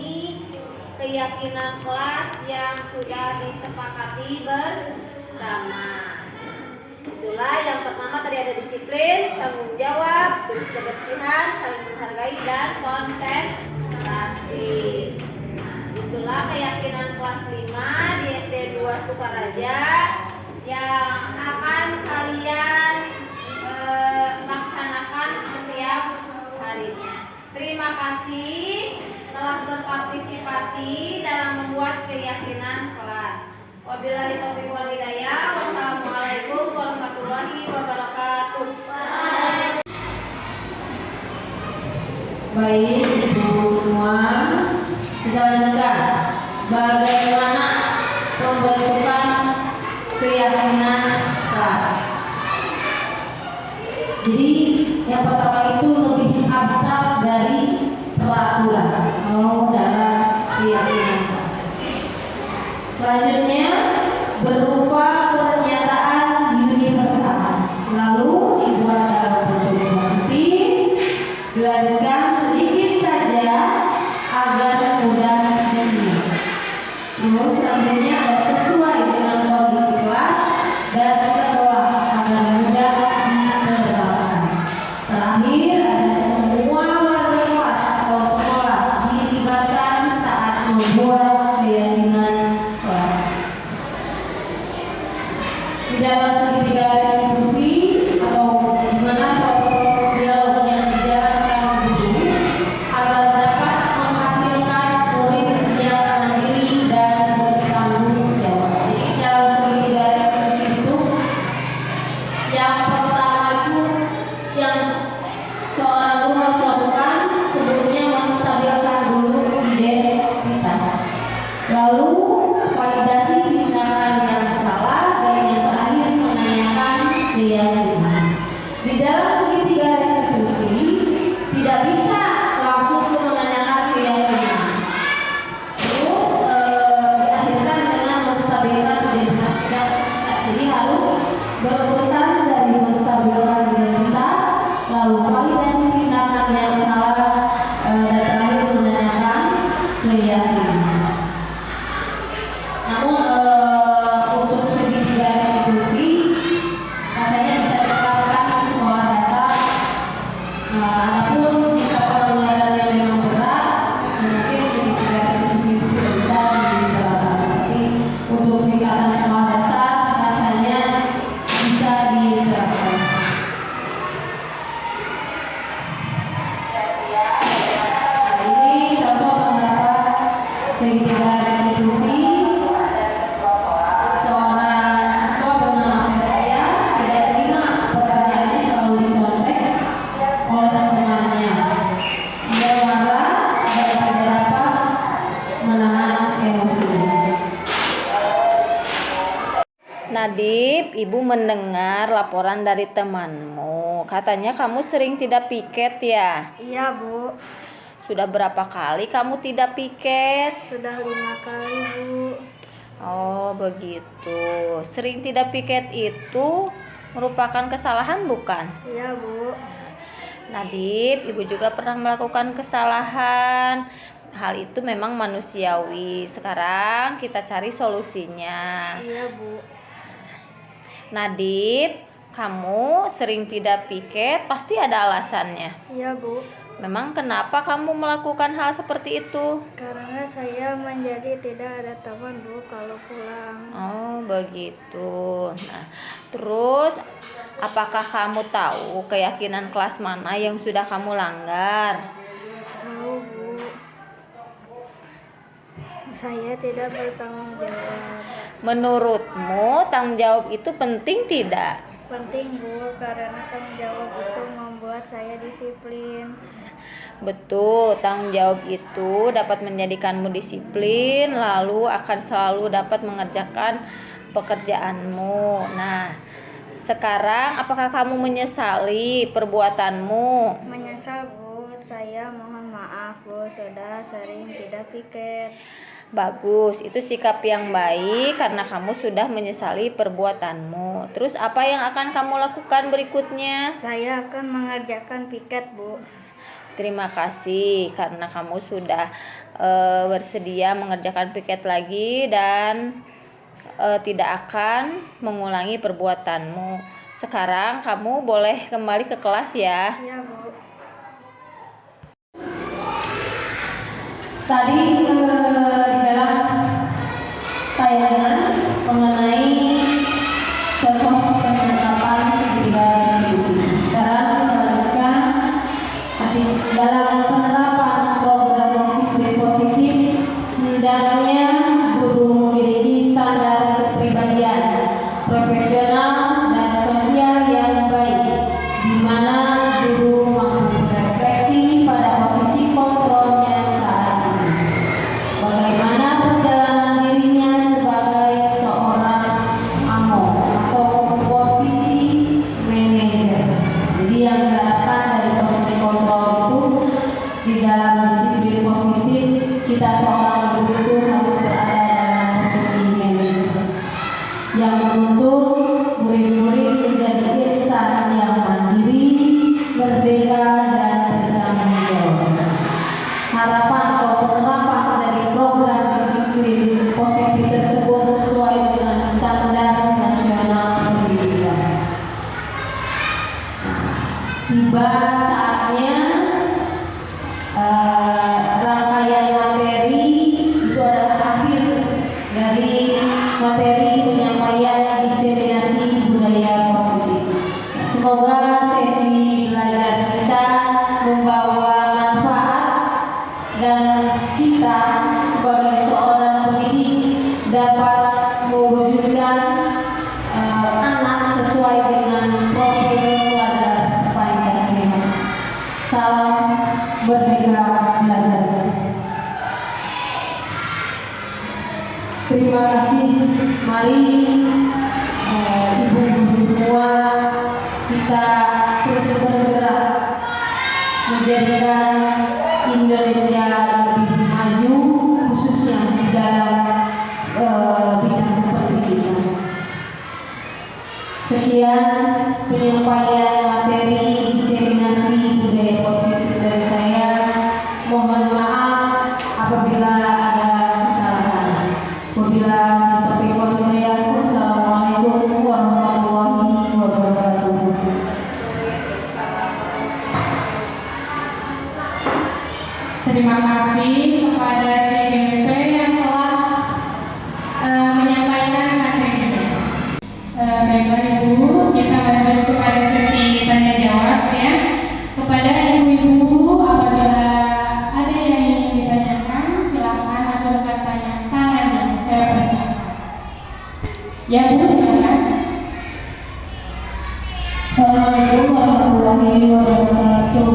memahami keyakinan kelas yang sudah disepakati bersama. Itulah yang pertama tadi ada disiplin, tanggung jawab, terus kebersihan, saling menghargai dan konsentrasi. Itulah keyakinan kelas 5 di SD 2 Sukaraja yang akan kalian laksanakan setiap harinya. Terima kasih telah berpartisipasi dalam membuat keyakinan kelas. Wabillahi taufiq wal hidayah. Wassalamualaikum warahmatullahi wabarakatuh. Baik, Ibu semua, kita lanjutkan. Bagaimana pembentukan keyakinan kelas? Jadi yang pertama itu lebih abstrak dari peraturan dalam keyakinan kelas. Selanjutnya berupa pernyataan universal, lalu dibuat dalam bentuk positif, dilanjutkan sedikit saja agar mudah diingat. Terus selanjutnya ada sesuai dengan kondisi kelas dan sekolah agar mudah diterapkan. Terakhir ada semua warga kelas atau sekolah dilibatkan saat membuat keyakinan kelas. Di dalam segitiga diskusi atau di mana suatu proses dialog yang dijalankan guru agar dapat menghasilkan murid yang mandiri dan bertanggung jawab. Jadi dalam segitiga diskusi itu yang pertama itu yang seorang guru harus lakukan sebelumnya menstabilkan dulu identitas, lalu validasi tindakan yang salah, dan yang terakhir menanyakan keyakinan. Di dalam segitiga restitusi tidak bisa langsung ke menanyakan keyakinan. Terus diakhirkan dengan menstabilkan identitas, tidak bisa. Jadi harus berurutan dari menstabilkan identitas, lalu validasi tindakan yang salah, dan terakhir menanyakan keyakinan. Namun untuk segitiga restitusi rasanya bisa diterapkan di sekolah dasar. Adapun jika pelanggarannya memang berat, mungkin segitiga restitusi itu tidak bisa diterapkan. Tapi untuk tingkatan sekolah dasar rasanya bisa diterapkan. Nah, ini contoh penerapan segitiga restitusi. Seorang siswa bernama Setia tidak terima pekerjaannya selalu dicontek oleh temannya. Dia marah dan tidak dapat menahan emosi. Nadib, ibu mendengar laporan dari temanmu. Katanya kamu sering tidak piket ya? Iya, Bu. Sudah berapa kali kamu tidak piket? Sudah 5 kali, Bu. Oh, begitu. Sering tidak piket itu merupakan kesalahan bukan? Iya, Bu. Nadib, ibu juga pernah melakukan kesalahan. Hal itu memang manusiawi. Sekarang kita cari solusinya. Iya, Bu. Nadib, kamu sering tidak piket, pasti ada alasannya. Iya, Bu. Memang kenapa kamu melakukan hal seperti itu? Karena saya menjadi tidak ada teman, Bu, kalau pulang. Oh, begitu. Nah, terus apakah kamu tahu keyakinan kelas mana yang sudah kamu langgar? Tahu, Bu. Saya tidak bertanggung jawab. Menurutmu tanggung jawab itu penting tidak? Penting, Bu, karena tanggung jawab itu membuat saya disiplin. Betul, tanggung jawab itu dapat menjadikanmu disiplin, lalu akan selalu dapat mengerjakan pekerjaanmu. Nah, sekarang apakah kamu menyesali perbuatanmu? Menyesal, Bu. Saya mohon maaf, Bu, sudah sering tidak piket. Bagus, itu sikap yang baik karena kamu sudah menyesali perbuatanmu. Terus apa yang akan kamu lakukan berikutnya? Saya akan mengerjakan piket, Bu. Terima kasih karena kamu sudah bersedia mengerjakan piket lagi dan tidak akan mengulangi perbuatanmu. Sekarang kamu boleh kembali ke kelas ya. Iya, Bu. Tadi di dalam tayangan mengenai contoh penerapan segitiga distribusi. Sekarang kita lanjutkan dalam penerapan program disiplin positif, hendaknya guru memiliki standar kepribadian profesional dan sosial yang baik, di mana guru mampu berefleksi pada posisi kontrolnya saat ini. Bagaimana perjalanan dirinya sebagai seorang AMO atau posisi manajer. Jadi yang diharapkan dari posisi kontrol itu di dalam disiplin positif, kita seorang guru itu harus berada dalam posisi manajer yang menuntut murid-murid menjadi insan yang mandiri, merdeka, dan bertanggung jawab. Harapan atau penerapan dari program disiplin positif tersebut sesuai dengan standar nasional pendidikan. Tiba saatnya rangkaian materi itu adalah akhir dari materi penyampaian diseminasi budaya positif. Semoga sesi belajar kita membawa manfaat dan kita sebagai seorang pendidik dapat mewujudkan anak sesuai dengan profil pelajar Pancasila. Salam Merdeka Belajar. Terima kasih. Mari ibu-ibu semua kita terus bergerak menjadikan Indonesia lebih maju, khususnya di dalam bidang pendidikan. Sekian penyampaian materi diseminasi budaya positif dari saya. Mohon maaf apabila ada kesalahan. Wabillahi taufiq wal hidayah. Wassalamualaikum warahmatullahi wabarakatuh. Terima kasih kepada CGP yang telah menyampaikan materi. Baiklah Ibu, kita lanjut kepada sesi tanya jawab ya. Kepada ibu-ibu, apabila ada yang ingin ditanyakan, silakan acungkan tangannya. Saya persilakan. Ya Bu, silakan. Assalamualaikum warahmatullahi wabarakatuh.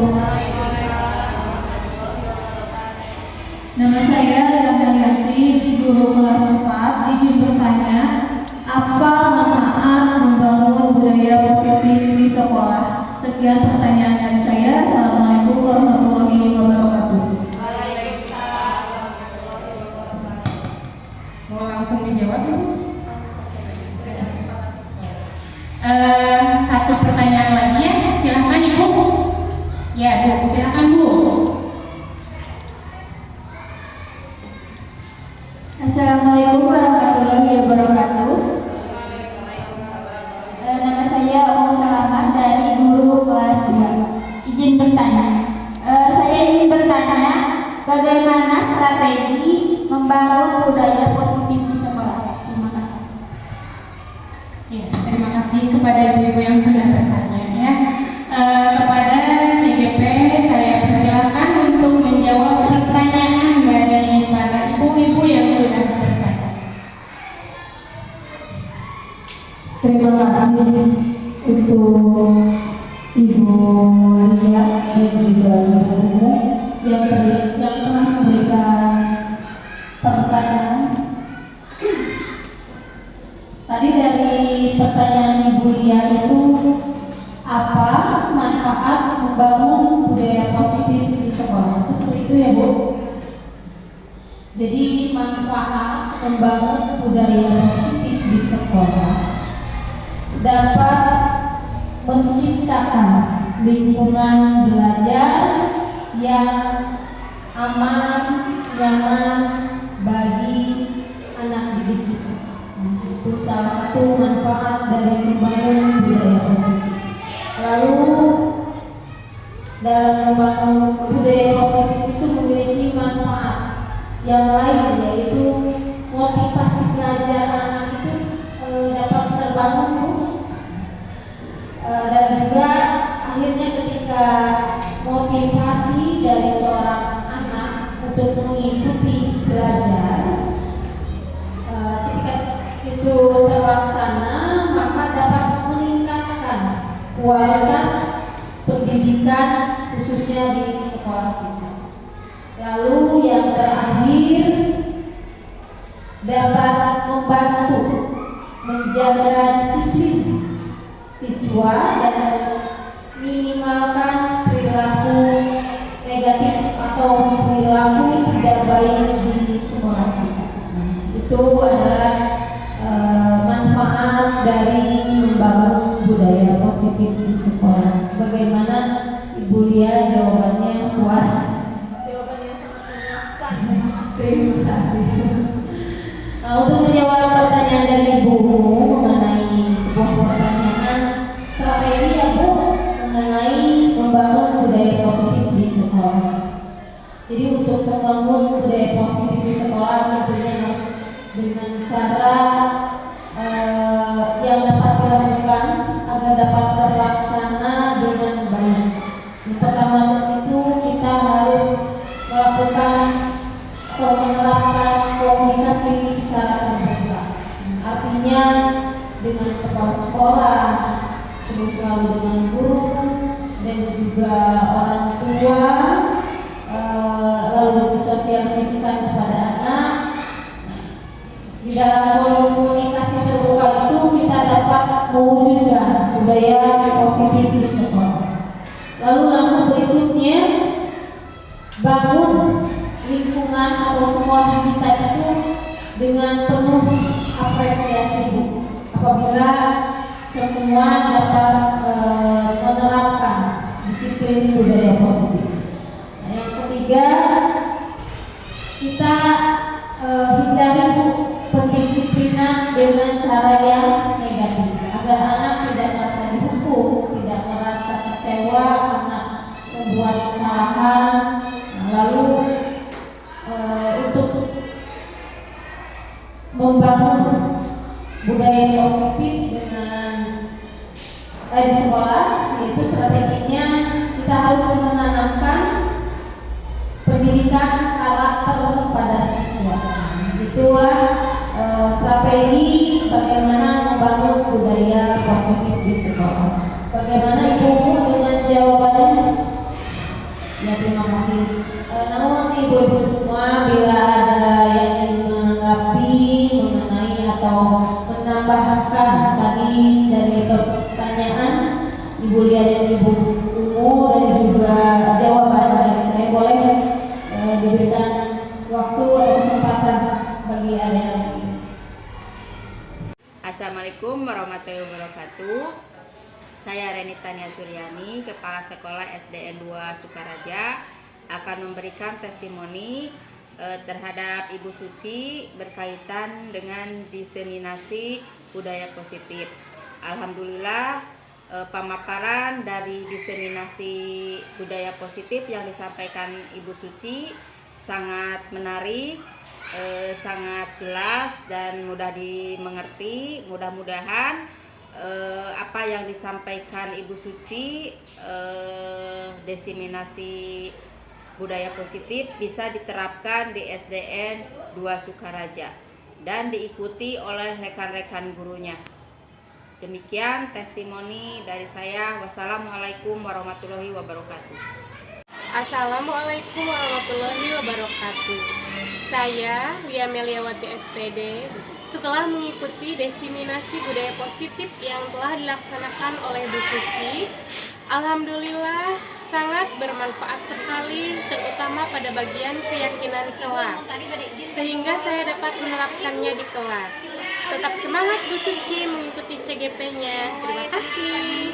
Nama saya Rahmayati, guru kelas 4. Izin bertanya, apa manfaat membangun budaya positif di sekolah? Sekian pertanyaan dari saya. Assalamualaikum warahmatullahi wabarakatuh. Mau langsung dijawab Bu? Satu pertanyaan lagi ya, silakan Ibu. Ya Bu, silakan Bu. Assalamualaikum warahmatullahi wabarakatuh. Nama saya Ummu Salamah dari guru kelas 2. Izin bertanya. Saya ingin bertanya bagaimana strategi membangun budaya positif di sekolah. Terima kasih. Ya, terima kasih kepada ibu-ibu yang sudah bertanya ya. Kepada CGP saya persilakan untuk menjawab pertanyaan dari para ibu-ibu yang sudah bertanya. Terima kasih untuk Ibu Lia dan juga Ibu yang telah memberikan pertanyaan. Tadi dari pertanyaan Ibu Lia itu, apa manfaat membangun budaya positif di sekolah? Seperti itu ya Bu. Jadi manfaat membangun budaya positif di sekolah dapat menciptakan lingkungan belajar yang aman, nyaman bagi anak didik kita. Nah, itu salah satu manfaat dari membangun budaya positif. Lalu dalam membangun budaya positif itu memiliki manfaat yang lain, yaitu motivasi belajar anak itu dapat terbangun, Bu. Dan juga akhirnya ketika motivasi dari seorang anak untuk mengikuti belajar, ketika itu terlaksana, maka dapat meningkatkan kualitas pendidikan khususnya di sekolah kita. Lalu yang terakhir, dapat membantu menjaga disiplin siswa dan minimalkan perilaku negatif atau perilaku tidak baik di sekolah kita. Itu adalah manfaat dari membangun budaya positif di sekolah. Bagaimana Ibu Lia jawabannya? Puas? Jawabannya sangat memuaskan. Terima kasih. Nah, untuk menjawab pertanyaan dari Ibu mengenai sebuah pertanyaan strategi ya Bu mengenai membangun budaya positif di sekolah. Jadi untuk membangun budaya positif di sekolah tentunya harus dengan cara yang dapat dilakukan agar dapat terlaksana dengan baik. Yang pertama itu kita harus melakukan atau menerapkan komunikasi secara terbuka. Artinya dengan kepala sekolah, terus lalu dengan guru dan juga orang tua, lalu disosialisasikan kepada anak. Di dalam komunikasi terbuka itu kita dapat mewujudkan budaya positif di sekolah. Lalu langkah berikutnya, bangun lingkungan atau sekolah kita itu dengan penuh apresiasi, Bu. Apabila semua dapat menerapkan disiplin budaya positif. Nah, yang ketiga, kita hindari pendisiplinan dengan cara yang negatif agar anak tidak merasa dihukum, tidak merasa kecewa karena membuat kesalahan. Nah, lalu untuk membangun budaya positif dengan di sekolah, yaitu strateginya kita harus menanamkan pendidikan karakter pada siswa. Itulah strategi bagaimana membangun budaya positif di sekolah. Bagaimana Ibu dengan jawabannya? Ya, terima kasih. Namun ibu-ibu semua, bila ada yang ingin menanggapi mengenai atau menambahkan tadi dari pertanyaan Ibu Lia dan Ibu Umu dan juga jawaban dari saya, boleh diberikan waktu atau kesempatan bagi adik-adik. Assalamualaikum warahmatullahi wabarakatuh. Saya Reni Tania Suryani, Kepala Sekolah SDN 2 Sukaraja, akan memberikan testimoni terhadap Ibu Suci berkaitan dengan diseminasi budaya positif. Alhamdulillah, pemaparan dari diseminasi budaya positif yang disampaikan Ibu Suci sangat menarik, sangat jelas dan mudah dimengerti. Mudah-mudahan apa yang disampaikan Ibu Suci, diseminasi budaya positif bisa diterapkan di SDN 2 Sukaraja dan diikuti oleh rekan-rekan gurunya. Demikian testimoni dari saya. Wassalamualaikum warahmatullahi wabarakatuh. Assalamualaikum warahmatullahi wabarakatuh. Saya Lia Meliawati SPD. Setelah mengikuti diseminasi budaya positif yang telah dilaksanakan oleh Bu Suci, alhamdulillah sangat bermanfaat sekali, terutama pada bagian keyakinan kelas, sehingga saya dapat menerapkannya di kelas. Tetap semangat Bu Suci mengikuti CGP-nya. Terima kasih.